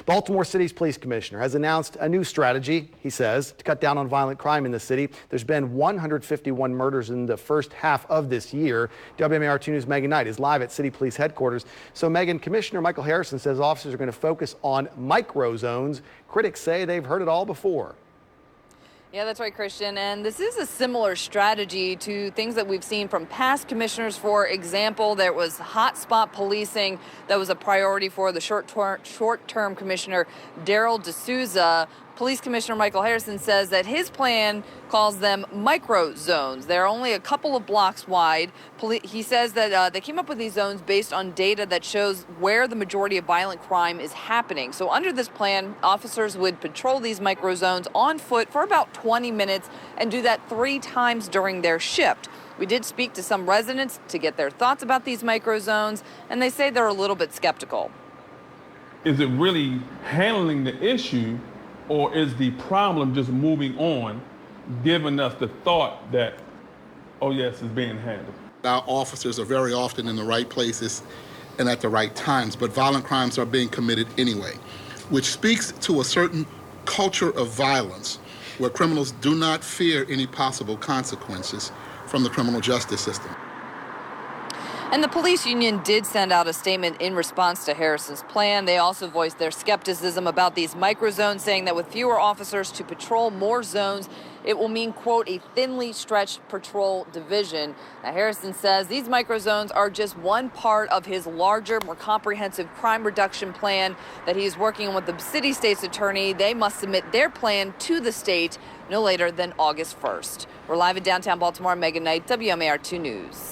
Baltimore City's police commissioner has announced a new strategy, he says, to cut down on violent crime in the city. There's been 151 murders in the first half of this year. WMAR 2 News' Megan Knight is live at City Police headquarters. So, Megan, Commissioner Michael Harrison says officers are going to focus on microzones. Critics say they've heard it all before. Yeah, that's right, Christian. And this is a similar strategy to things that we've seen from past commissioners. For example, there was hotspot policing that was a priority for the short-term commissioner, Daryl D'Souza. Police Commissioner Michael Harrison says that his plan calls them microzones. They're only a couple of blocks wide. He says that they came up with these zones based on data that shows where the majority of violent crime is happening. So under this plan, officers would patrol these microzones on foot for about 20 minutes and do that 3 times during their shift. We did speak to some residents to get their thoughts about these microzones, and they say they're a little bit skeptical. Is it really handling the issue, or is the problem just moving on, giving us the thought that, oh yes, it's being handled? Our officers are very often in the right places and at the right times, but violent crimes are being committed anyway, which speaks to a certain culture of violence where criminals do not fear any possible consequences from the criminal justice system. And the police union did send out a statement in response to Harrison's plan. They also voiced their skepticism about these microzones, saying that with fewer officers to patrol more zones, it will mean, quote, a thinly stretched patrol division. Now, Harrison says these microzones are just one part of his larger, more comprehensive crime reduction plan that he is working on with the city state's attorney. They must submit their plan to the state no later than August 1st. We're live in downtown Baltimore. Megan Knight, WMAR 2 News.